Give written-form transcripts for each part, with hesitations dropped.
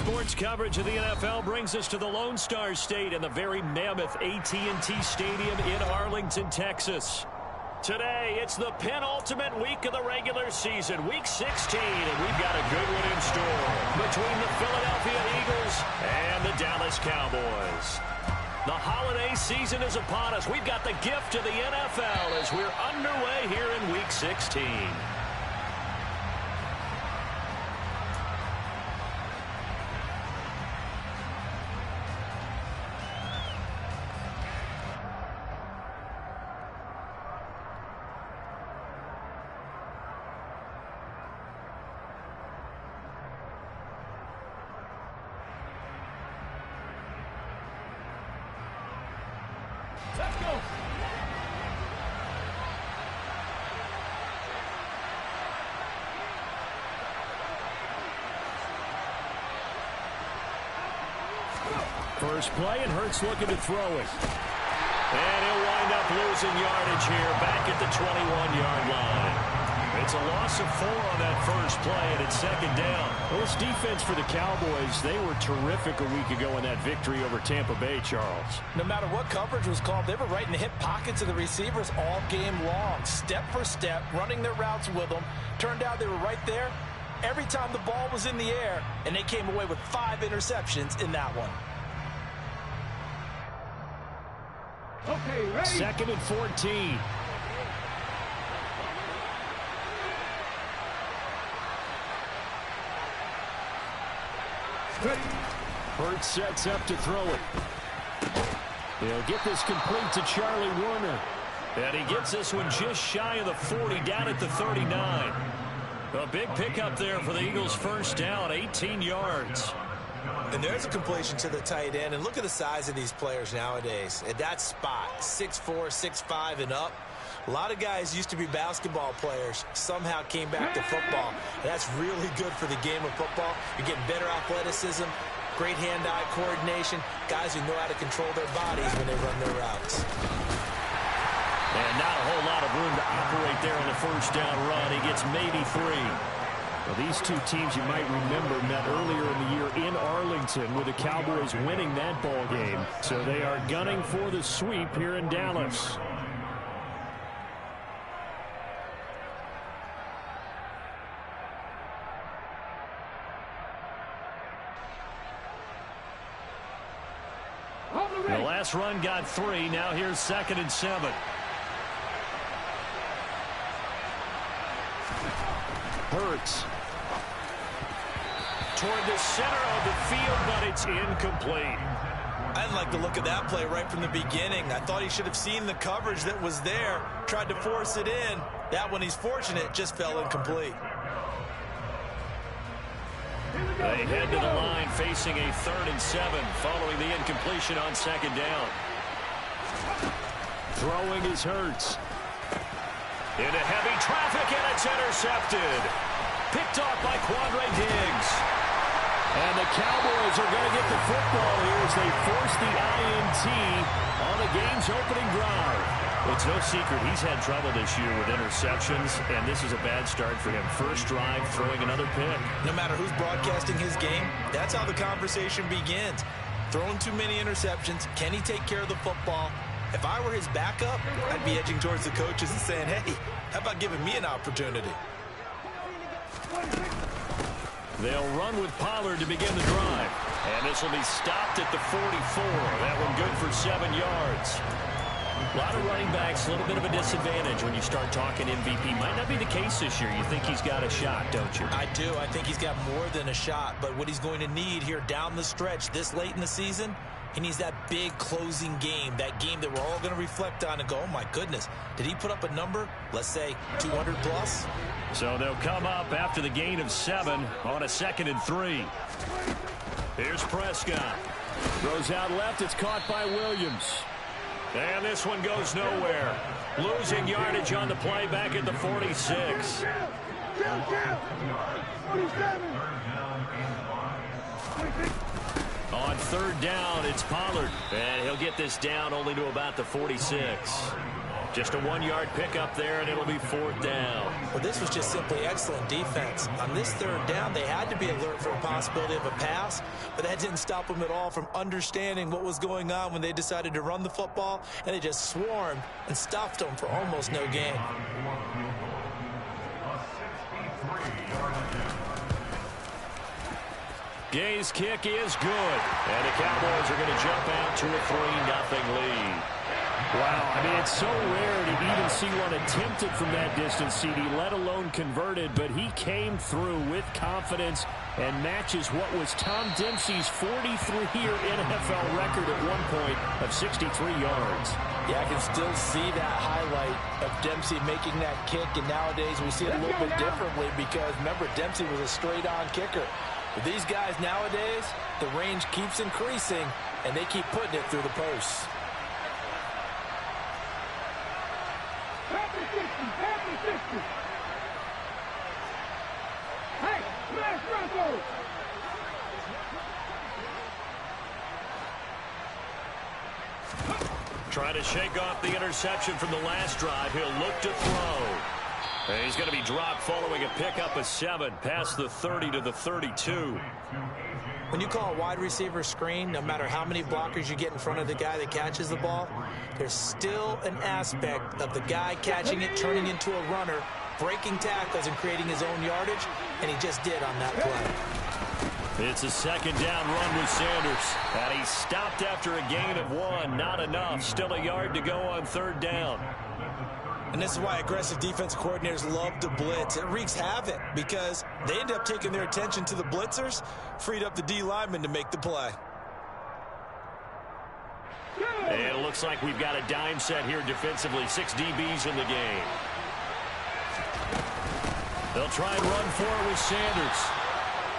Sports coverage of the NFL brings us to the Lone Star State and the very mammoth AT&T Stadium in Arlington, Texas. Today, it's the penultimate week of the regular season, Week 16, and we've got a good one in store between the Philadelphia Eagles and the Dallas Cowboys. The holiday season is upon us. We've got the gift of the NFL as we're underway here in Week 16. Let's go. First play, and Hurts looking to throw it. And he'll wind up losing yardage here back at the 21-yard line. It's a loss of 4 on that first play, and it's second down. Well, this defense for the Cowboys, they were terrific a week ago in that victory over Tampa Bay, Charles. No matter what coverage was called, they were right in the hip pockets of the receivers all game long. Step for step, running their routes with them. Turned out they were right there every time the ball was in the air, and they came away with 5 interceptions in that one. Okay, ready? Second and 14. Hurts sets up to throw it. He'll get this complete to Charlie Warner. And he gets this one just shy of the 40, down at the 39. A big pickup there for the Eagles' first down, 18 yards. And there's a completion to the tight end. And look at the size of these players nowadays. At that spot, 6'4", 6'5", and up. A lot of guys used to be basketball players, somehow came back to football. And that's really good for the game of football. You're getting better athleticism, great hand-eye coordination, guys who know how to control their bodies when they run their routes. And not a whole lot of room to operate there on the first down run. He gets maybe 3. Well, these two teams, you might remember, met earlier in the year in Arlington with the Cowboys winning that ball game. So they are gunning for the sweep here in Dallas. The last run got 3. Now here's 2nd and 7. Hurts. Toward the center of the field, but it's incomplete. I didn't like the look of that play right from the beginning. I thought he should have seen the coverage that was there, tried to force it in. That one, he's fortunate, just fell incomplete. They head to the line facing a 3rd and 7 following the incompletion on 2nd down. Throwing is Hurts. Into heavy traffic, and it's intercepted. Picked off by Quandre Diggs. And the Cowboys are going to get the football here as they force the INT on the game's opening drive. Well, it's no secret he's had trouble this year with interceptions, and this is a bad start for him. First drive, throwing another pick. No matter who's broadcasting his game, that's how the conversation begins. Throwing too many interceptions. Can he take care of the football? If I were his backup, I'd be edging towards the coaches and saying, hey, how about giving me an opportunity? They'll run with Pollard to begin the drive. And this will be stopped at the 44. That one good for 7 yards. A lot of running backs, a little bit of a disadvantage when you start talking MVP. Might not be the case this year. You think he's got a shot, don't you? I do. I think he's got more than a shot. But what he's going to need here down the stretch this late in the season, he needs that big closing game, that game that we're all going to reflect on and go, oh, my goodness, did he put up a number, let's say, 200 plus? So they'll come up after the gain of 7 on a 2nd and 3. Here's Prescott. Throws out left. It's caught by Williams. And this one goes nowhere. Losing yardage on the play back at the 46. On 3rd down, it's Pollard. And he'll get this down only to about the 46. Just a 1-yard pickup there, and it'll be 4th down. Well, this was just simply excellent defense. On this 3rd down, they had to be alert for a possibility of a pass, but that didn't stop them at all from understanding what was going on when they decided to run the football, and they just swarmed and stuffed them for almost no gain. Gay's kick is good, and the Cowboys are going to jump out to a 3-0 lead. Wow, I mean, it's so rare to even see one attempted from that distance, CD, let alone converted, but he came through with confidence and matches what was Tom Dempsey's 43-year NFL record at one point of 63 yards. Yeah, I can still see that highlight of Dempsey making that kick, and nowadays we see it a little bit differently because, remember, Dempsey was a straight-on kicker. But these guys nowadays, the range keeps increasing, and they keep putting it through the posts. Trying to shake off the interception from the last drive. He'll look to throw. And he's going to be dropped following a pickup of 7 past the 30 to the 32. When you call a wide receiver screen, no matter how many blockers you get in front of the guy that catches the ball, there's still an aspect of the guy catching it, turning into a runner, breaking tackles and creating his own yardage, and he just did on that play. It's a 2nd down run with Sanders. And he stopped after a gain of 1. Not enough. Still a yard to go on 3rd down. And this is why aggressive defensive coordinators love to blitz. It wreaks havoc because they end up taking their attention to the blitzers, freed up the D lineman to make the play. And it looks like we've got a dime set here defensively. 6 DBs in the game. They'll try and run for it with Sanders.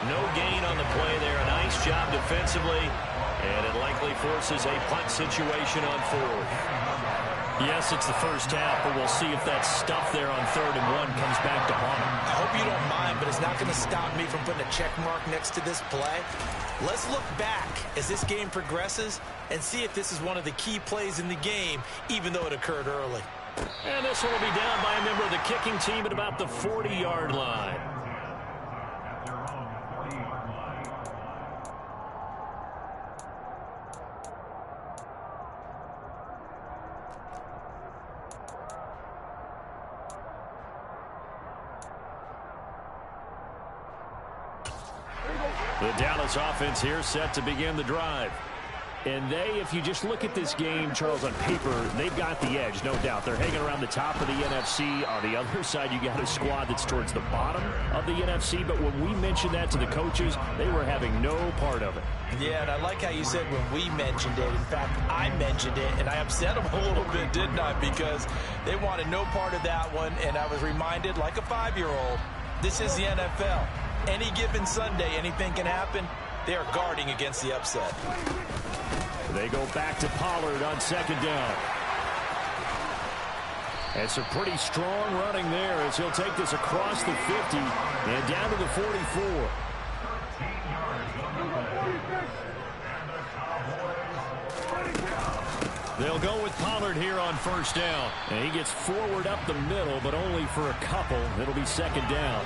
No gain on the play there. A nice job defensively. And it likely forces a punt situation on 4th. Yes, it's the first half, but we'll see if that stuff there on 3rd and 1 comes back to haunt him. I hope you don't mind, but it's not going to stop me from putting a check mark next to this play. Let's look back as this game progresses and see if this is one of the key plays in the game, even though it occurred early. And this one will be down by a member of the kicking team at about the 40-yard line. The Dallas offense here set to begin the drive. And they, if you just look at this game, Charles, on paper, they've got the edge, no doubt. They're hanging around the top of the NFC. On the other side, you got a squad that's towards the bottom of the NFC. But when we mentioned that to the coaches, they were having no part of it. Yeah, and I like how you said when we mentioned it. In fact, I mentioned it, and I upset them a little bit, didn't I? Because they wanted no part of that one, and I was reminded, like a 5-year-old, this is the NFL. Any given Sunday, anything can happen. They are guarding against the upset. They go back to Pollard on 2nd down. And some pretty strong running there as he'll take this across the 50 and down to the 44. They'll go with Pollard here on 1st down. And he gets forward up the middle, but only for a couple. It'll be 2nd down.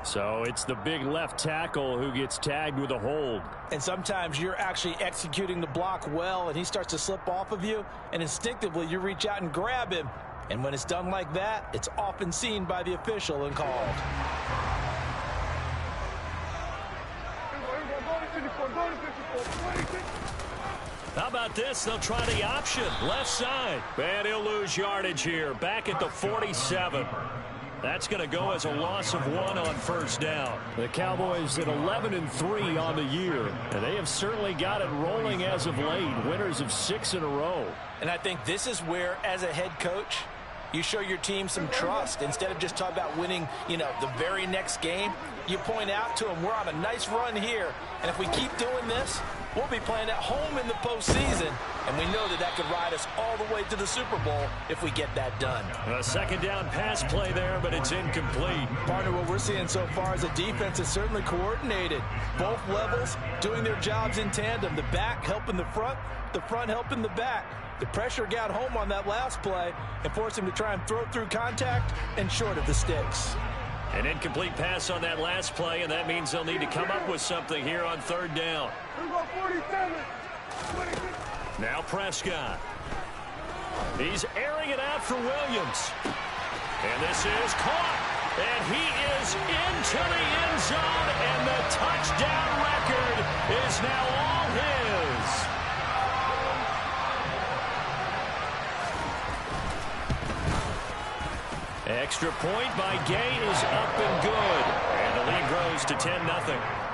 So it's the big left tackle who gets tagged with a hold. And sometimes you're actually executing the block well, and he starts to slip off of you, and instinctively you reach out and grab him. And when it's done like that, it's often seen by the official and called. How about this? They'll try the option. Left side. And he'll lose yardage here. Back at the 47. That's going to go as a loss of 1 on 1st down. The Cowboys at 11-3 on the year. And they have certainly got it rolling as of late. Winners of 6 in a row. And I think this is where, as a head coach, you show your team some trust. Instead of just talking about winning, the very next game, you point out to them, we're on a nice run here. And if we keep doing this, We'll be playing at home in the postseason, and we know that that could ride us all the way to the Super Bowl if we get that done. A second down pass play there, but it's incomplete. Partner, what we're seeing so far is a defense is certainly coordinated. Both levels doing their jobs in tandem. The back helping the front helping the back. The pressure got home on that last play and forced him to try and throw through contact and short of the sticks. An incomplete pass on that last play, and that means they'll need to come up with something here on third down. Now Prescott. He's airing it out for Williams. And this is caught. And he is into the end zone, and the touchdown record is now all his. Extra point by Gay is up and good. And the lead grows to 10-0.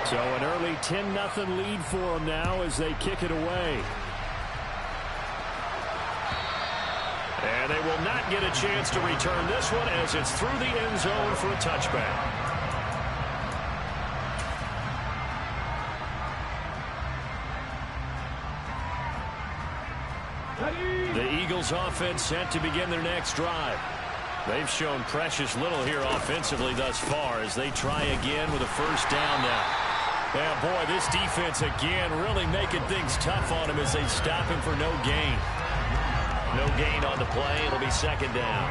So an early 10-0 lead for them now as they kick it away. And they will not get a chance to return this one as it's through the end zone for a touchback. The Eagles offense set to begin their next drive. They've shown precious little here offensively thus far as they try again with a first down now. Yeah, boy, this defense again really making things tough on him as they stop him for no gain. No gain on the play. It'll be second down.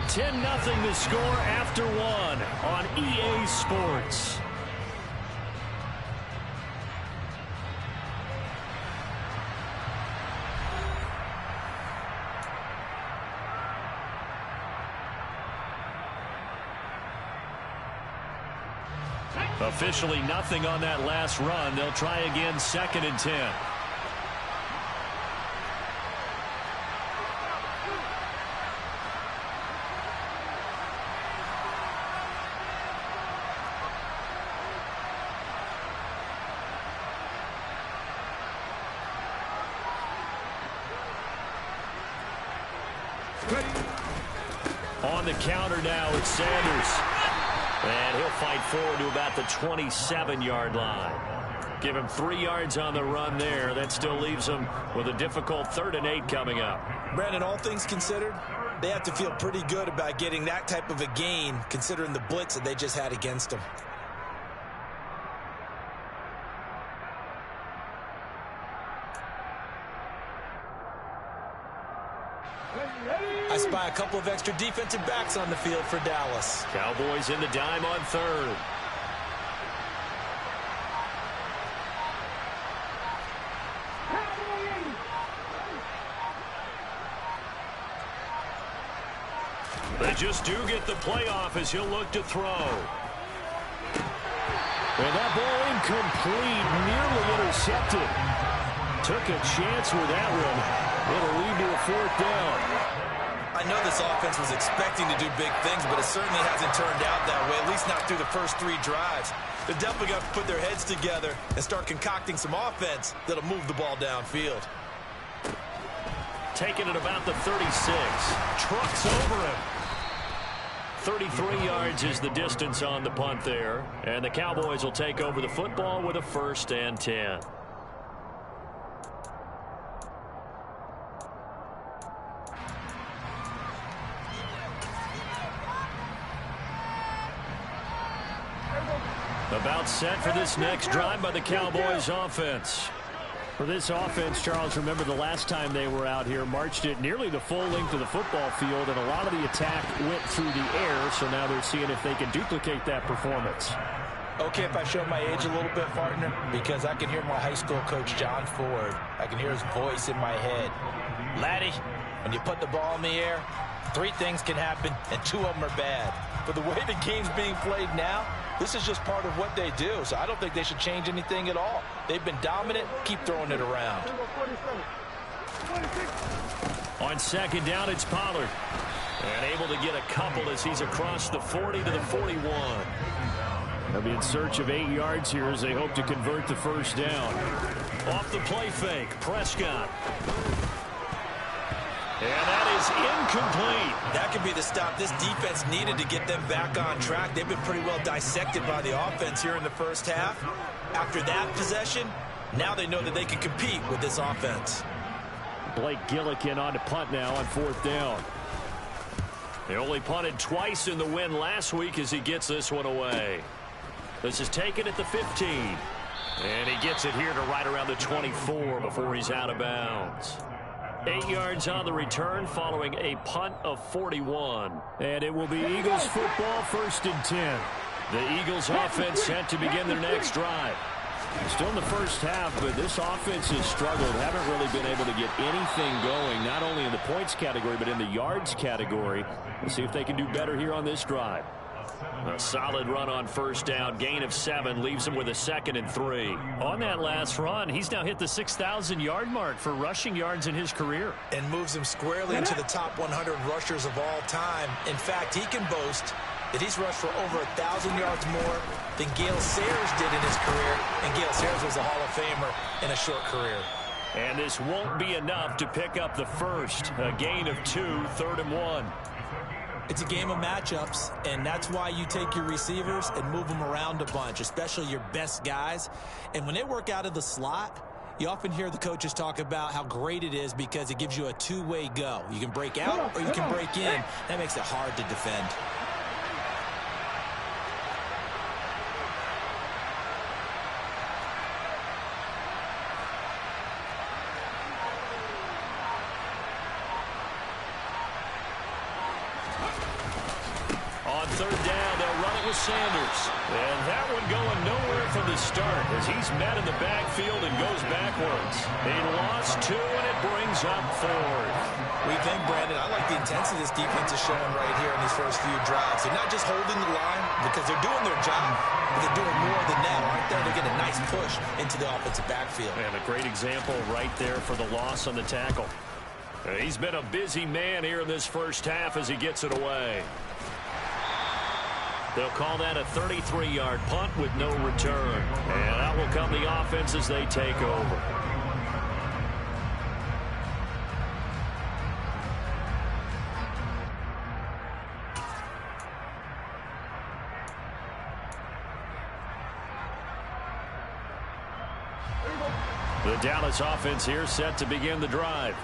10-0 the score after one on EA Sports. Officially nothing on that last run. They'll try again, 2nd and 10. On the counter now, it's Sanders. And he'll fight forward to about the 27-yard line. Give him 3 yards on the run there. That still leaves him with a difficult 3rd and 8 coming up. Brandon, all things considered, they have to feel pretty good about getting that type of a gain considering the blitz that they just had against them. I spy a couple of extra defensive backs on the field for Dallas. Cowboys in the dime on 3rd. They just do get the playoff as he'll look to throw. And that ball incomplete, nearly intercepted. Took a chance with that one. It'll lead to a 4th down. I know this offense was expecting to do big things, but it certainly hasn't turned out that way, at least not through the first 3 drives. They're definitely got to put their heads together and start concocting some offense that'll move the ball downfield. Taking it about the 36. Trucks over him. 33 yards is the distance on the punt there. And the Cowboys will take over the football with a 1st and 10. About set for this next drive by the Cowboys offense. For this offense, Charles, remember the last time they were out here, marched it nearly the full length of the football field, and a lot of the attack went through the air, so now they're seeing if they can duplicate that performance. Okay, if I show my age a little bit, partner, because I can hear my high school coach, John Ford. I can hear his voice in my head. Laddie, when you put the ball in the air, 3 things can happen, and 2 of them are bad. But the way the game's being played now, this is just part of what they do, so I don't think they should change anything at all. They've been dominant. Keep throwing it around. On 2nd down, it's Pollard. And able to get a couple as he's across the 40 to the 41. They'll be in search of 8 yards here as they hope to convert the 1st down. Off the play fake, Prescott. And that is incomplete. That could be the stop this defense needed to get them back on track. They've been pretty well dissected by the offense here in the first half. After that possession, now they know that they can compete with this offense. Blake Gillikin on to punt now on 4th down. They only punted twice in the win last week as he gets this one away. This is taken at the 15. And he gets it here to right around the 24 before he's out of bounds. 8 yards on the return following a punt of 41. And it will be Eagles football, 1st and 10. The Eagles offense set to begin their next drive. Still in the first half, but this offense has struggled. Haven't really been able to get anything going, not only in the points category, but in the yards category. Let's see if they can do better here on this drive. A solid run on 1st down. Gain of 7 leaves him with a 2nd and 3. On that last run, he's now hit the 6,000-yard mark for rushing yards in his career. And moves him squarely into the top 100 rushers of all time. In fact, he can boast that he's rushed for over 1,000 yards more than Gale Sayers did in his career. And Gale Sayers was a Hall of Famer in a short career. And this won't be enough to pick up the first. A gain of 2, 3rd and 1. It's a game of matchups, and that's why you take your receivers and move them around a bunch, especially your best guys. And when they work out of the slot, you often hear the coaches talk about how great it is because it gives you a two-way go. You can break out or you can break in. That makes it hard to defend. On 3rd down, they'll run it with Sanders. And that one going nowhere from the start as he's met in the backfield and goes backwards. They lost 2, and it brings up 4th. We think, Brandon, I like the intensity this defense is showing right here in these first few drives. They're not just holding the line because they're doing their job, but they're doing more than that. Right there, they're getting a nice push into the offensive backfield. And a great example right there for the loss on the tackle. He's been a busy man here in this first half as he gets it away. They'll call that a 33-yard punt with no return. And out will come the offense as they take over. The Dallas offense here set to begin the drive.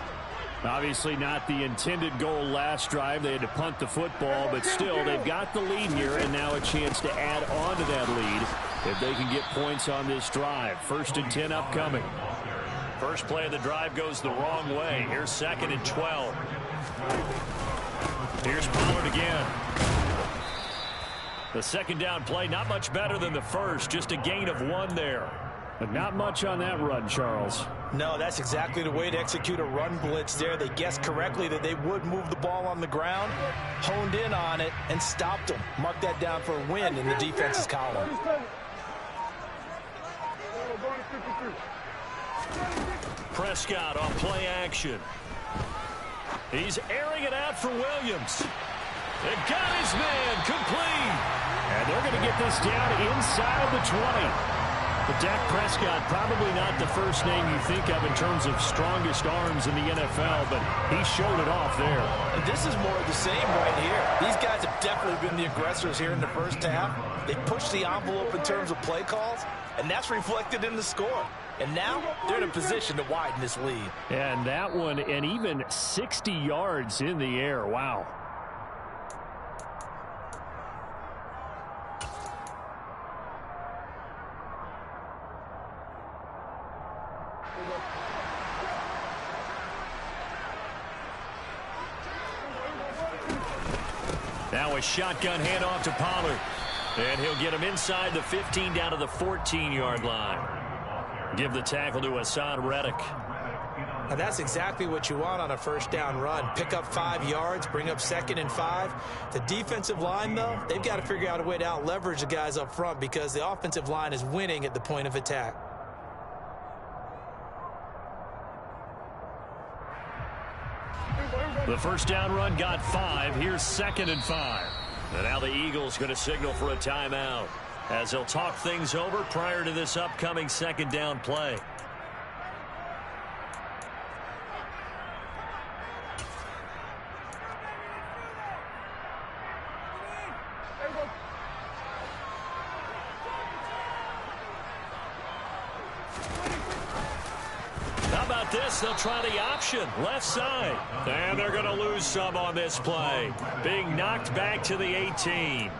Obviously not the intended goal last drive. They had to punt the football, but still they've got the lead here and now a chance to add on to that lead if they can get points on this drive. 1st and 10 upcoming. First play of the drive goes the wrong way. Here's 2nd and 12. Here's Pollard again. The 2nd down play, not much better than the first, just a gain of 1 there. But not much on that run, Charles. No, that's exactly the way to execute a run blitz there. They guessed correctly that they would move the ball on the ground, honed in on it, and stopped them. Mark that down for a win in the defense's column. Prescott on play action. He's airing it out for Williams. It got his man complete. And they're going to get this down inside the 20. But Dak Prescott, probably not the first name you think of in terms of strongest arms in the NFL, but he showed it off there. And this is more of the same right here. These guys have definitely been the aggressors here in the first half. They pushed the envelope in terms of play calls, and that's reflected in the score. And now they're in a position to widen this lead. And that one, and even 60 yards in the air. Wow. Now a shotgun handoff to Pollard. And he'll get him inside the 15 down to the 14-yard line. Give the tackle to Hassan Reddick. Now that's exactly what you want on a first down run. Pick up 5 yards, bring up 2nd and 5. The defensive line, though, they've got to figure out a way to out-leverage the guys up front because the offensive line is winning at the point of attack. The first down run got 5. Here's 2nd and 5. And now the Eagles going to signal for a timeout as they'll talk things over prior to this upcoming 2nd down play. about this? They'll try the option, left side. And they're going to lose some on this play. Being knocked back to the 18.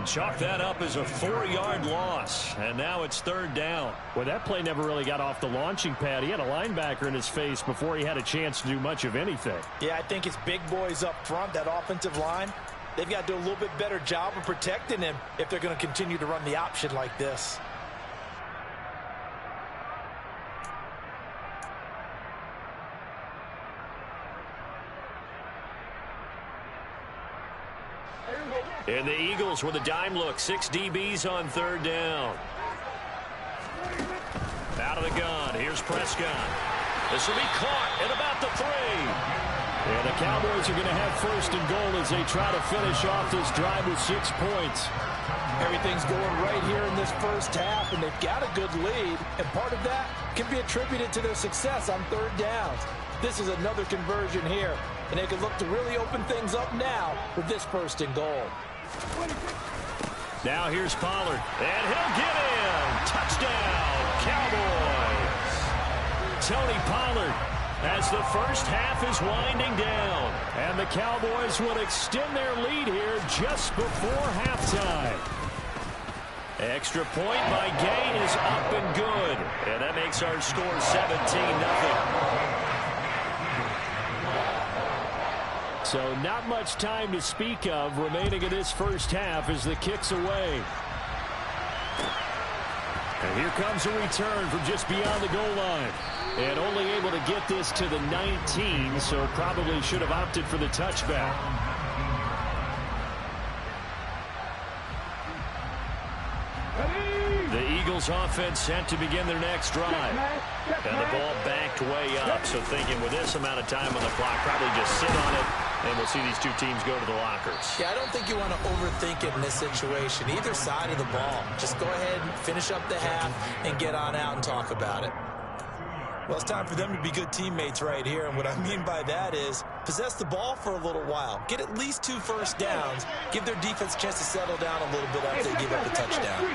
Chalk that up as a 4-yard loss, and now it's 3rd down. Well, that play never really got off the launching pad. He had a linebacker in his face before he had a chance to do much of anything. Yeah, I think it's big boys up front, that offensive line. They've got to do a little bit better job of protecting him if they're going to continue to run the option like this. And the Eagles with a dime look. 6 DBs on 3rd down. Out of the gun. Here's Prescott. This will be caught at about the 3. And the Cowboys are going to have 1st and goal as they try to finish off this drive with 6 points. Everything's going right here in this first half, and they've got a good lead. And part of that can be attributed to their success on 3rd downs. This is another conversion here, and they can look to really open things up now with this 1st and goal. Now here's Pollard, and he'll get in. Touchdown, Cowboys. Tony Pollard as the first half is winding down. And the Cowboys will extend their lead here just before halftime. Extra point by Gain is up and good. And that makes our score 17-0. So not much time to speak of remaining in this first half as the kick's away. And here comes a return from just beyond the goal line. And only able to get this to the 19, so probably should have opted for the touchback. The Eagles offense set to begin their next drive. And the ball backed way up, so thinking with this amount of time on the clock, probably just sit on it, and we'll see these two teams go to the lockers. Yeah, I don't think you want to overthink it in this situation. Either side of the ball. Just go ahead and finish up the half and get on out and talk about it. Well, it's time for them to be good teammates right here, and what I mean by that is possess the ball for a little while. Get at least 2 first downs. Give their defense a chance to settle down a little bit after they give up a touchdown.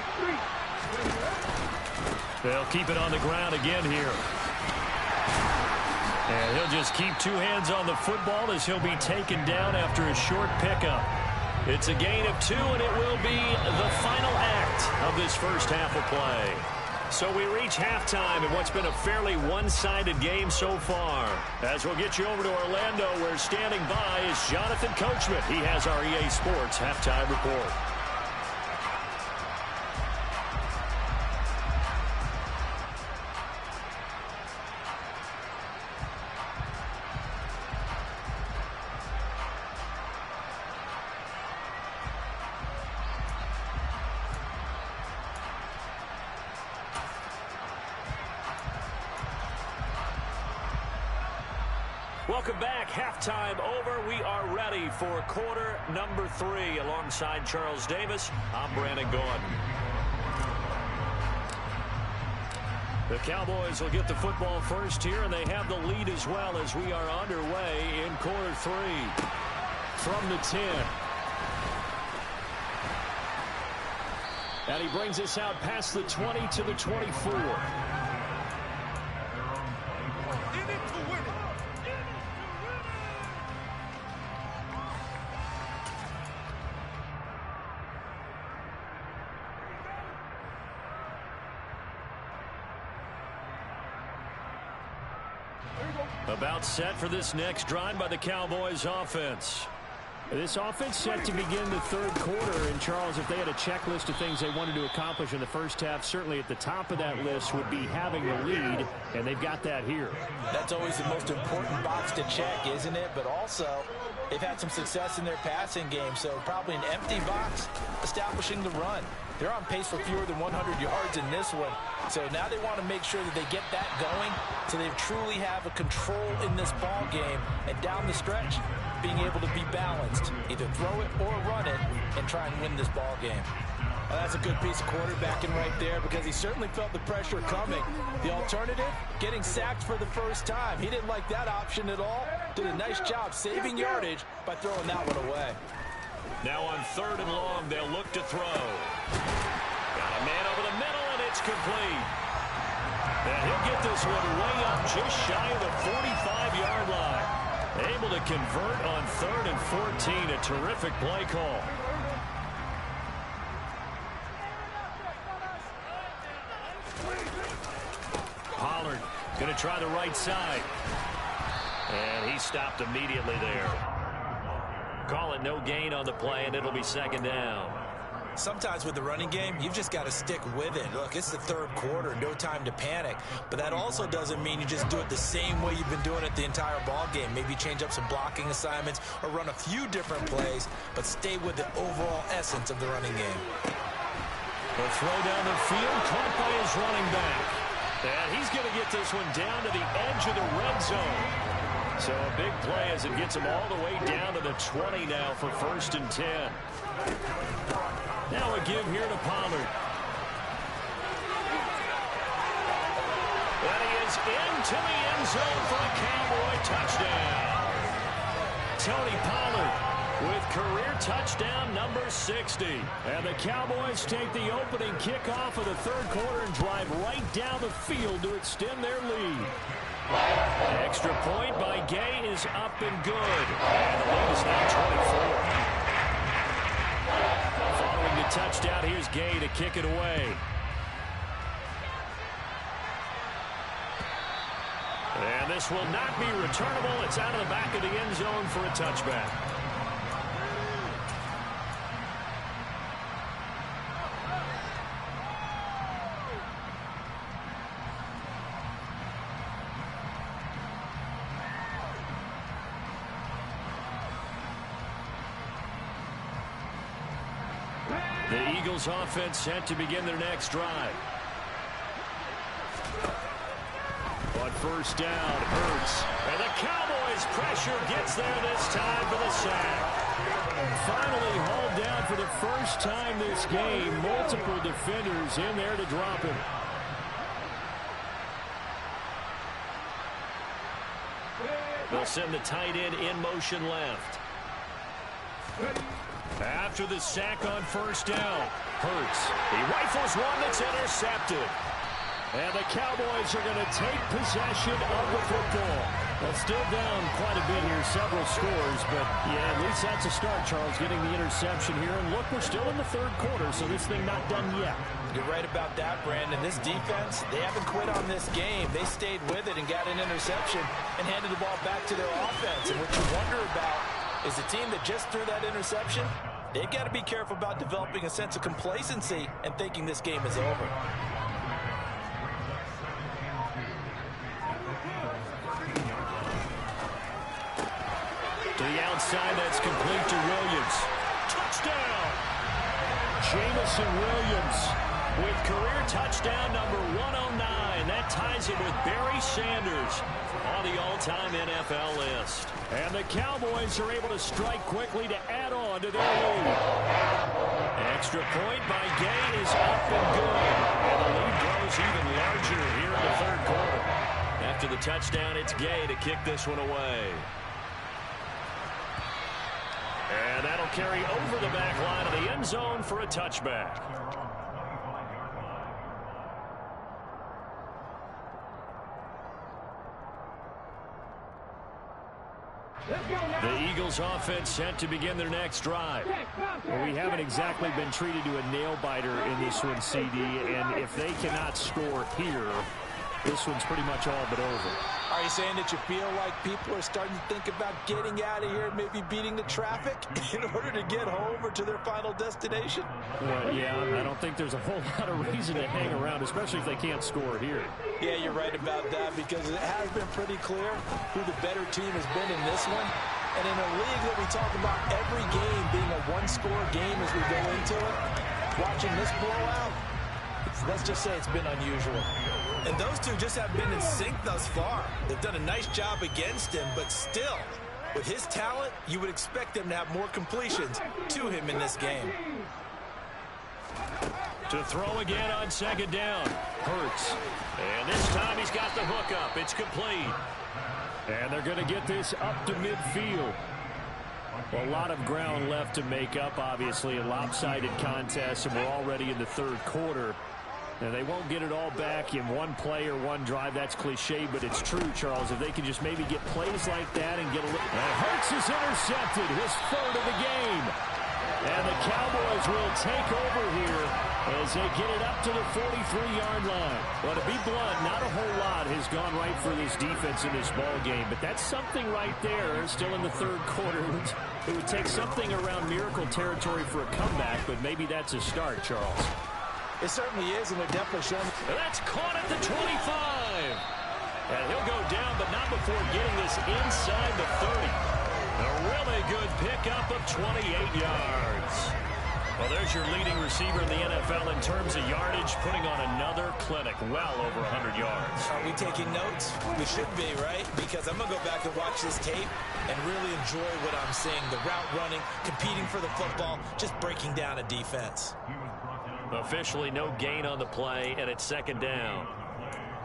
They'll keep it on the ground again here. And he'll just keep 2 hands on the football as he'll be taken down after a short pickup. It's a gain of 2, and it will be the final act of this first half of play. So we reach halftime in what's been a fairly one-sided game so far. As we'll get you over to Orlando, where standing by is Jonathan Coachman. He has our EA Sports halftime report. Welcome back. Halftime over. We are ready for quarter number 3. Alongside Charles Davis, I'm Brandon Gordon. The Cowboys will get the football first here, and they have the lead as well as we are underway in quarter 3. From the 10. And he brings us out past the 20 to the 24. About set for this next drive by the Cowboys offense. This offense set to begin the 3rd quarter. And, Charles, if they had a checklist of things they wanted to accomplish in the first half, certainly at the top of that list would be having the lead, and they've got that here. That's always the most important box to check, isn't it? But also, they've had some success in their passing game, so probably an empty box establishing the run. They're on pace for fewer than 100 yards in this one. So now they want to make sure that they get that going so they truly have a control in this ball game. And down the stretch, being able to be balanced, either throw it or run it, and try and win this ball game. Well, that's a good piece of quarterbacking right there because he certainly felt the pressure coming. The alternative, getting sacked for the first time. He didn't like that option at all. Did a nice job saving yardage by throwing that one away. Now on 3rd and long, they'll look to throw. Got a man over the middle, and it's complete. And he'll get this one way up just shy of the 45-yard line. Able to convert on 3rd and 14. A terrific play call. Pollard going to try the right side. And he stopped immediately there. Call it no gain on the play, and it'll be 2nd down. Sometimes with the running game, you've just got to stick with it. Look, it's the 3rd quarter, no time to panic. But that also doesn't mean you just do it the same way you've been doing it the entire ball game. Maybe change up some blocking assignments or run a few different plays, but stay with the overall essence of the running game. The throw down the field, caught by his running back. And he's going to get this one down to the edge of the red zone. So a big play as it gets him all the way down to the 20 now for 1st and 10. Now a give here to Pollard. And he is into the end zone for a Cowboy touchdown. Tony Pollard with career touchdown number 60. And the Cowboys take the opening kickoff of the 3rd quarter and drive right down the field to extend their lead. Extra point by Gay is up and good. And the lead is now 24. Following the touchdown, here's Gay to kick it away. And this will not be returnable. It's out of the back of the end zone for a touchback. The Eagles offense set to begin their next drive. On 1st down, Hurts. And the Cowboys pressure gets there this time for the sack. Finally hauled down for the first time this game. Multiple defenders in there to drop him. They'll send the tight end in motion left. After the sack on 1st down, Hurts. He rifles one that's intercepted. And the Cowboys are going to take possession of the football. Well, still down quite a bit here, several scores, but yeah, at least that's a start, Charles, getting the interception here. And look, we're still in the 3rd quarter, so this thing not done yet. You're right about that, Brandon. This defense, they haven't quit on this game. They stayed with it and got an interception and handed the ball back to their offense. And what you wonder about is the team that just threw that interception, they've got to be careful about developing a sense of complacency and thinking this game is over. To the outside, that's complete to Williams. Touchdown! Jamison Williams with career touchdown number 109. That ties him with Barry Sanders on the all-time NFL list. And the Cowboys are able to strike quickly to add on to their lead. Extra point by Gay is up and good. And the lead grows even larger here in the 3rd quarter. After the touchdown, it's Gay to kick this one away. And that'll carry over the back line of the end zone for a touchback. The Eagles offense set to begin their next drive. Well, we haven't exactly been treated to a nail-biter in this one, CD, and if they cannot score here, this one's pretty much all but over. Are you saying that you feel like people are starting to think about getting out of here, maybe beating the traffic in order to get home or to their final destination? Well, yeah, I don't think there's a whole lot of reason to hang around, especially if they can't score here. Yeah, you're right about that, because it has been pretty clear who the better team has been in this one. And in a league that we talk about every game being a one-score game as we go into it, watching this blowout, let's just say it's been unusual. And those two just have been in sync thus far. They've done a nice job against him, but still, with his talent, you would expect them to have more completions to him in this game. To throw again on 2nd down. Hurts. And this time he's got the hook up. It's complete. And they're going to get this up to midfield. Well, a lot of ground left to make up, obviously, a lopsided contest, and we're already in the 3rd quarter. And they won't get it all back in one play or one drive. That's cliche, but it's true, Charles. If they can just maybe get plays like that and get a little... Hurts is intercepted, his third of the game. And the Cowboys will take over here as they get it up to the 43-yard line. Well, to be blunt, not a whole lot has gone right for this defense in this ball game, but that's something right there. Still in the third quarter. It would take something around miracle territory for a comeback, but maybe that's a start, Charles. It certainly is, and they're definitely showing. That's caught at the 25. And he'll go down, but not before getting this inside the 30. A really good pickup of 28 yards. Well, there's your leading receiver in the NFL in terms of yardage, putting on another clinic, well over 100 yards. Are we taking notes? We should be, right? Because I'm going to go back and watch this tape and really enjoy what I'm seeing. The route running, competing for the football, just breaking down a defense. Officially no gain on the play, and it's second down.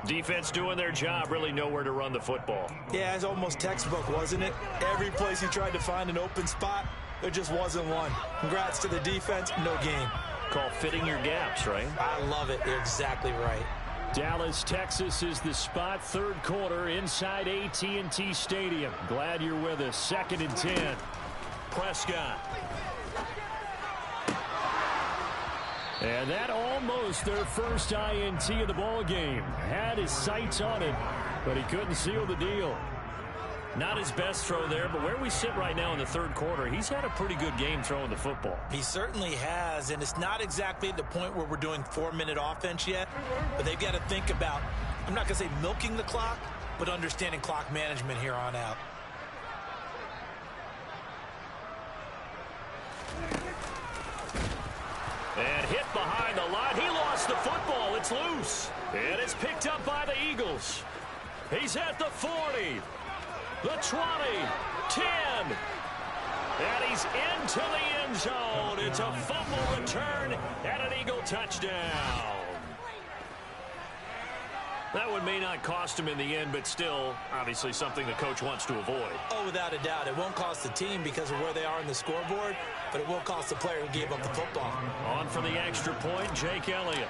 Defense doing their job, really nowhere to run the football. Yeah, it's almost textbook, wasn't it? Every place he tried to find an open spot, there just wasn't one. Congrats to the defense, no gain. Called fitting your gaps, right? I love it. You're exactly right. Dallas, Texas is the spot, third quarter inside AT&T Stadium. Glad you're with us. 2nd and 10. Prescott. And that almost their first INT of the ball game. Had his sights on it, but he couldn't seal the deal. Not his best throw there, but where we sit right now in the third quarter, he's had a pretty good game throwing the football. He certainly has, and it's not exactly at the point where we're doing 4-minute offense yet, but they've got to think about, I'm not going to say milking the clock, but understanding clock management here on out. And hit behind the line. He lost the football. It's loose. And it's picked up by the Eagles. He's at the 40. The 20. 10. And he's into the end zone. It's a fumble return and an Eagle touchdown. That one may not cost him in the end, but still, obviously something the coach wants to avoid. Oh, without a doubt. It won't cost the team because of where they are in the scoreboard, but it will cost the player who gave up the football. On for the extra point, Jake Elliott.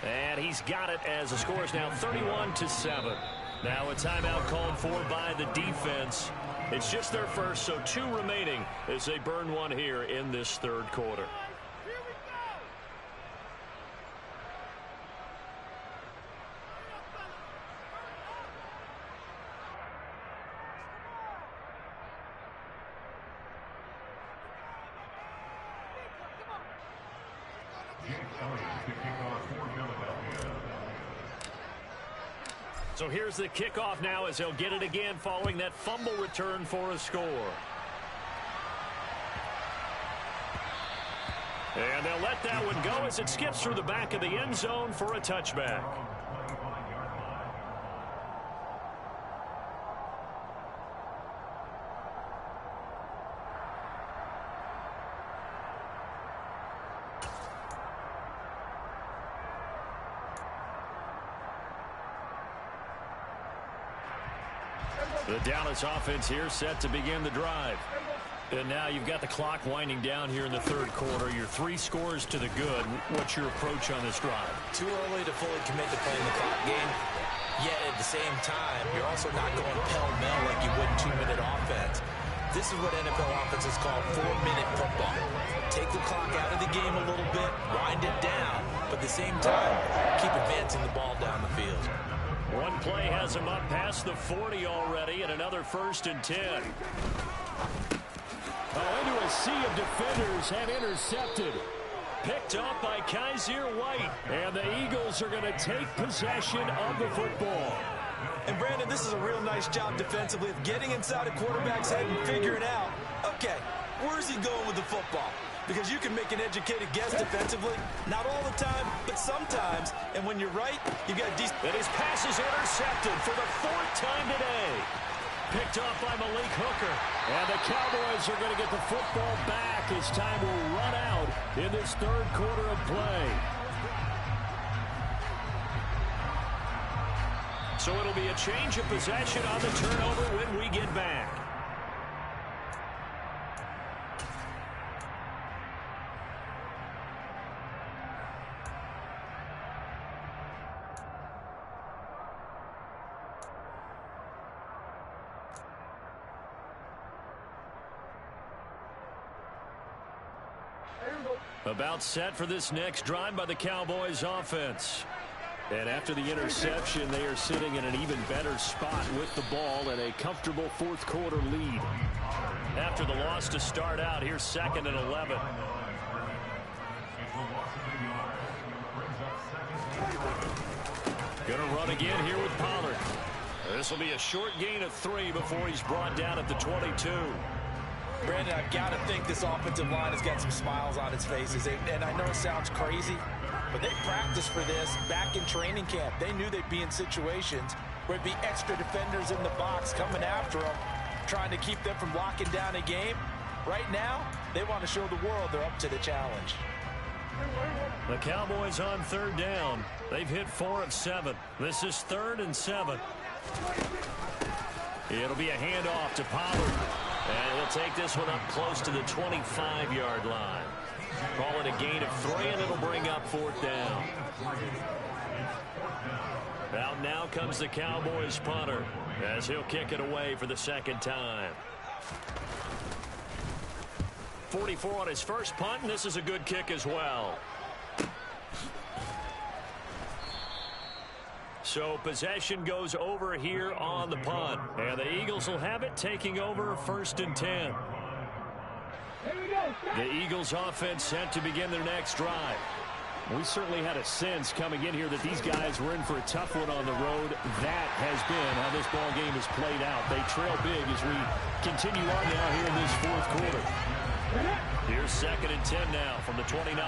And he's got it as the score is now 31-7. Now a timeout called for by the defense. It's just their first, so 2 remaining as they burn one here in this third quarter. So here's the kickoff now as they'll get it again following that fumble return for a score. And they'll let that one go as it skips through the back of the end zone for a touchback. The Dallas offense here set to begin the drive. And now you've got the clock winding down here in the third quarter. Your 3 scores to the good. What's your approach on this drive? Too early to fully commit to playing the clock game. Yet at the same time, you're also not going pell-mell like you would in 2-minute offense. This is what NFL offenses call 4-minute football. Take the clock out of the game a little bit, wind it down, but at the same time, keep advancing the ball down the field. One play has him up past the 40 already, and another 1st and 10. Into a sea of defenders and intercepted. Picked up by Kaiser White. And the Eagles are going to take possession of the football. And Brandon, this is a real nice job defensively of getting inside a quarterback's head and figuring out, okay, where's he going with the football? Because you can make an educated guess defensively, not all the time, but sometimes. And when you're right, you got decent. And his pass is intercepted for the 4th time today. Picked off by Malik Hooker. And the Cowboys are going to get the football back as time will run out in this third quarter of play. So it'll be a change of possession on the turnover when we get back. About set for this next drive by the Cowboys offense. And after the interception, they are sitting in an even better spot with the ball and a comfortable fourth quarter lead. After the loss to start out, here's 2nd and 11. Gonna run again here with Pollard. This will be a short gain of 3 before he's brought down at the 22. Brandon, I've got to think this offensive line has got some smiles on its faces. And I know it sounds crazy, but they practiced for this back in training camp. They knew they'd be in situations where it'd be extra defenders in the box coming after them, trying to keep them from locking down a game. Right now, they want to show the world they're up to the challenge. The Cowboys on 3rd down. They've hit 4 of 7. This is 3rd and 7. It'll be a handoff to Pollard. And he'll take this one up close to the 25-yard line. Call it a gain of 3, and it'll bring up 4th down. Out now comes the Cowboys punter as he'll kick it away for the 2nd time. 44 on his first punt, and this is a good kick as well. So possession goes over here on the punt. And the Eagles will have it, taking over 1st and 10. The Eagles offense set to begin their next drive. We certainly had a sense coming in here that these guys were in for a tough one on the road. That has been how this ball game has played out. They trail big as we continue on now here in this 4th quarter. Here's 2nd and 10 now from the 29.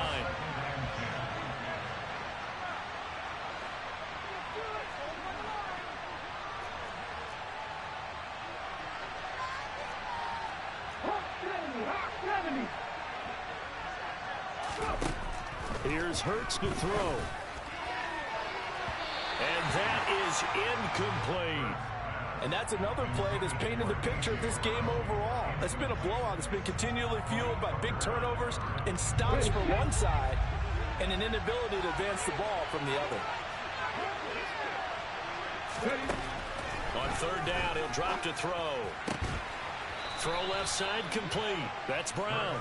Here's Hurts to throw. And that is incomplete. And that's another play that's painted the picture of this game overall. It's been a blowout. It's been continually fueled by big turnovers and stops for one side and an inability to advance the ball from the other. On 3rd down, he'll drop to throw. Throw left side complete. That's Brown.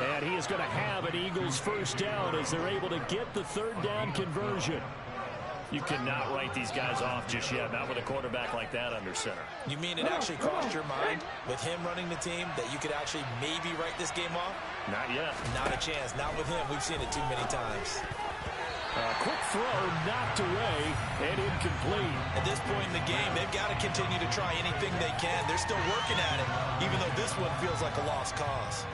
And he is going to have an Eagles 1st down as they're able to get the 3rd down conversion. You cannot write these guys off just yet, not with a quarterback like that under center. You mean it actually crossed your mind with him running the team that you could actually maybe write this game off? Not yet. Not a chance. Not with him. We've seen it too many times. Quick throw knocked away and incomplete. At this point in the game, they've got to continue to try anything they can. They're still working at it, even though this one feels like a lost cause.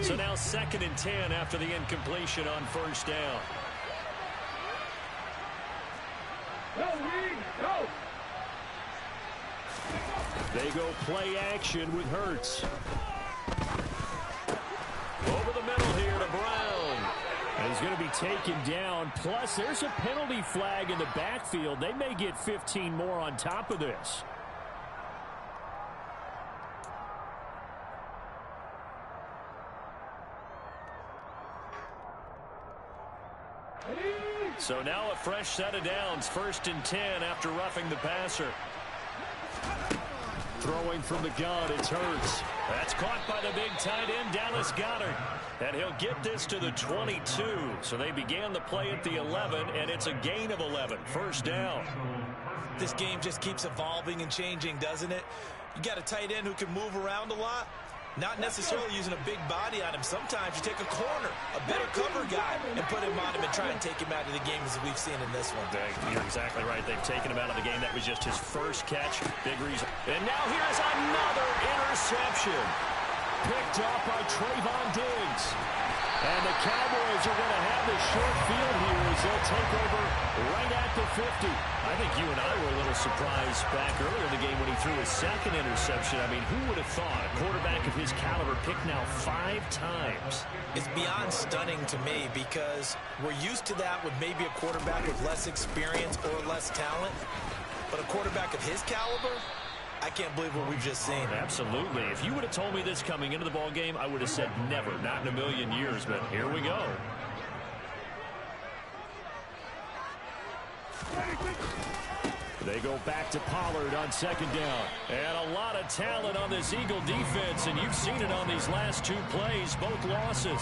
So now 2nd and 10 after the incompletion on 1st down. They go play action with Hurts. Over the middle here to Brown. And he's going to be taken down. Plus, there's a penalty flag in the backfield. They may get 15 more on top of this. So now a fresh set of downs. 1st and 10 after roughing the passer. Throwing from the gun, it's Hurts. That's caught by the big tight end, Dallas Goedert. And he'll get this to the 22. So they began the play at the 11, and it's a gain of 11. 1st down. This game just keeps evolving and changing, doesn't it? You got a tight end who can move around a lot. Not necessarily using a big body on him. Sometimes you take a corner, a better cover guy, and put him on him and try and take him out of the game as we've seen in this one. You're exactly right. They've taken him out of the game. That was just his first catch. Big reason. And now here's another interception. Picked off by Trayvon Diggs. And the Cowboys are going to have the short field here as they'll take over right at the 50. I think you and I were a little surprised back earlier in the game when he threw his 2nd interception. I mean, who would have thought a quarterback of his caliber picked now 5 times? It's beyond stunning to me because we're used to that with maybe a quarterback with less experience or less talent. But a quarterback of his caliber, I can't believe what we've just seen. Absolutely. If you would have told me this coming into the ball game, I would have said never, not in a million years. But here we go. They go back to Pollard on second down. And a lot of talent on this Eagle defense, and you've seen it on these last two plays, both losses.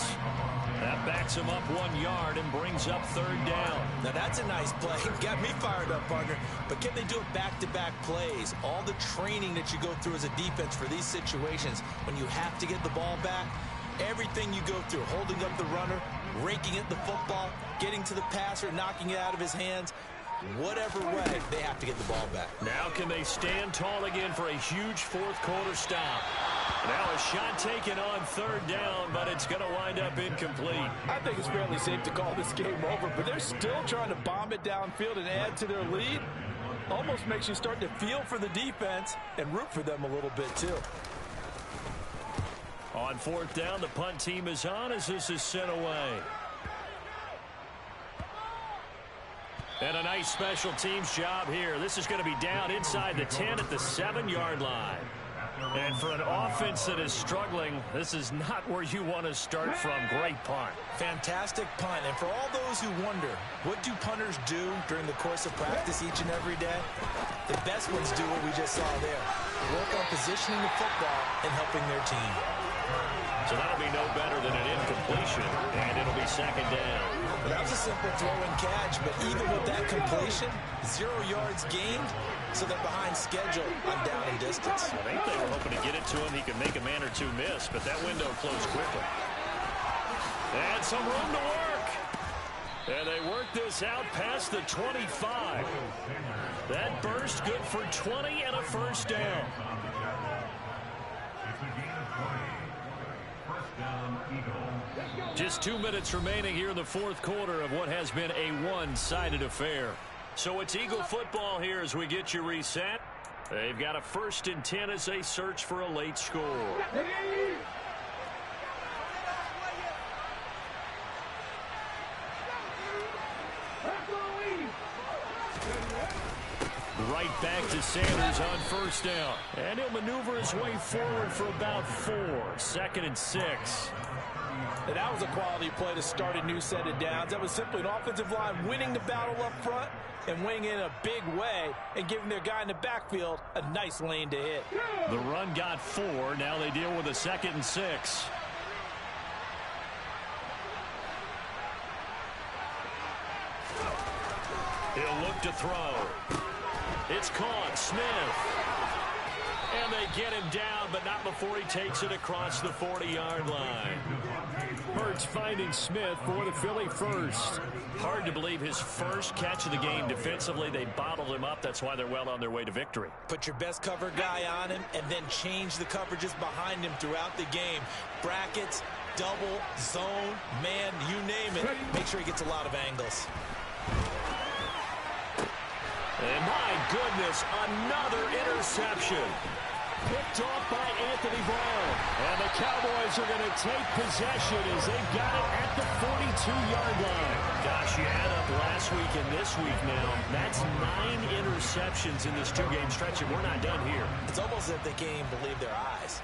That backs him up 1 yard and brings up third down. Now that's a nice play. Got me fired up, partner. But can they do it back-to-back plays? All the training that you go through as a defense for these situations, when you have to get the ball back, everything you go through, holding up the runner, raking at the football, getting to the passer, knocking it out of his hands, whatever way, they have to get the ball back. Now can they stand tall again for a huge fourth quarter stop? Now a shot taken on third down, but it's going to wind up incomplete. I think it's fairly safe to call this game over, but they're still trying to bomb it downfield and add to their lead. Almost makes you start to feel for the defense and root for them a little bit too. On fourth down, the punt team is on as this is sent away. And a nice special teams job here. This is going to be down inside the 10 at the 7-yard line. And for an offense that is struggling, this is not where you want to start from. Great punt. Fantastic punt. And for all those who wonder, what do punters do during the course of practice each and every day? The best ones do what we just saw there. Work on positioning the football and helping their team. So that'll be no better than an incompletion, and it'll be second down. Well, that was a simple throw and catch, but even with that completion, 0 yards gained, so they're behind schedule on down and distance. I think they were hoping to get it to him. He could make a man or two miss, but that window closed quickly. And some room to work. And they work this out past the 25. That burst good for 20 and a first down. Just 2 minutes remaining here in the fourth quarter of what has been a one-sided affair. So it's Eagle football here as we get you reset. They've got a 1st and 10 as they search for a late score. Right back to Sanders on first down. And he'll maneuver his way forward for about 4. 2nd and 6. And that was a quality play to start a new set of downs. That was simply an offensive line winning the battle up front and winning in a big way and giving their guy in the backfield a nice lane to hit. The run got 4. Now they deal with a 2nd and 6. He'll look to throw. It's caught. Smith. And they get him down, but not before he takes it across the 40-yard line. Hurts finding Smith for the Philly first. Hard to believe his first catch of the game defensively. They bottled him up. That's why they're well on their way to victory. Put your best cover guy on him and then change the coverages behind him throughout the game. Brackets, double, zone, man, you name it. Make sure he gets a lot of angles. And my goodness, another interception. Picked off by Anthony Brown. And the Cowboys are going to take possession as they've got it at the 42-yard line. Gosh, you add up last week and this week now. That's 9 interceptions in this 2-game stretch, and we're not done here. It's almost as if they can't even believe their eyes.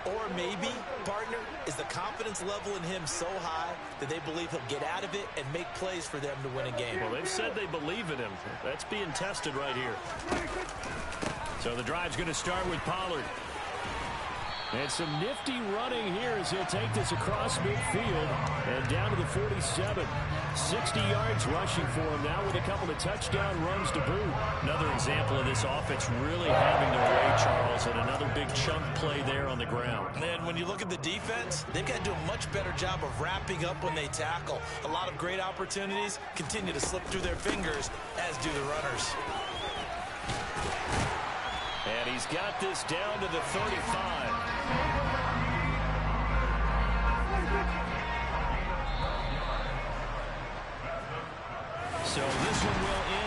Or maybe, partner, is the confidence level in him so high that they believe he'll get out of it and make plays for them to win a game. Well, they've said they believe in him. That's being tested right here. So the drive's going to start with Pollard. And some nifty running here as he'll take this across midfield and down to the 47. 60 yards rushing for him now with a couple of touchdown runs to boot. Another example of this offense really having their way, Charles, and another big chunk play there on the ground. And when you look at the defense, they've got to do a much better job of wrapping up when they tackle. A lot of great opportunities continue to slip through their fingers, as do the runners. And he's got this down to the 35. So this one will end